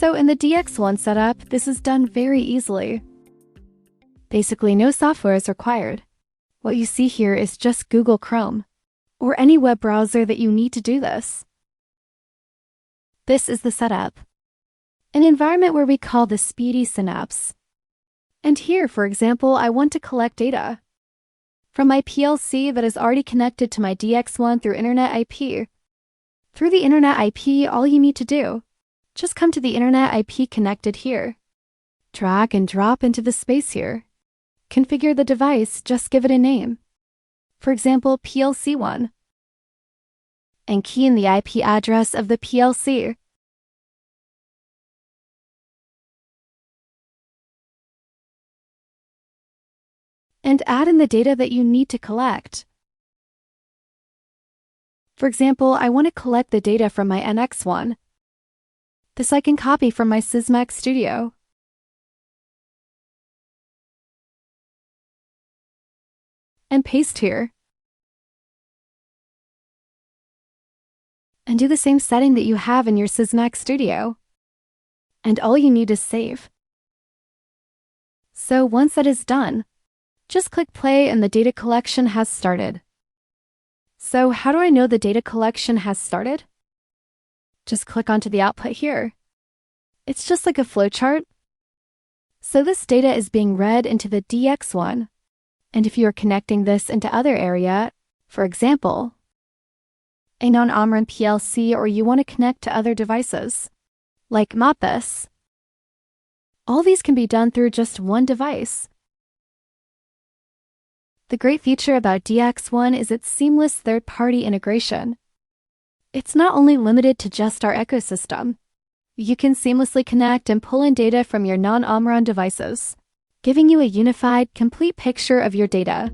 So in the DX1 setup, this is done very easily. Basically, no software is required. What you see here is just Google Chrome, or any web browser that you need to do this. This is the setup. An environment where we call the speedy synapse. And here, for example, I want to collect data from my PLC that is already connected to my DX1 through Internet IP. Through the Internet IP, all you need to do, just come to the Internet IP connected here. Drag and drop into the space here. Configure the device, just give it a name. For example, PLC1. And key in the IP address of the PLC. And add in the data that you need to collect. For example, I want to collect the data from my NX1. This I can copy from my Sysmac Studio. And paste here. And do the same setting that you have in your Sysmac Studio. And all you need is save. So once that is done, just click play and the data collection has started. So how do I know the data collection has started? Just click onto the output here. It's just like a flowchart. So this data is being read into the DX1. And if you are connecting this into other area, for example, a non-OMRON PLC, or you want to connect to other devices, like Modbus, all these can be done through just one device. The great feature about DX1 is its seamless third-party integration. It's not only limited to just our ecosystem. You can seamlessly connect and pull in data from your non-OMRON devices, giving you a unified, complete picture of your data.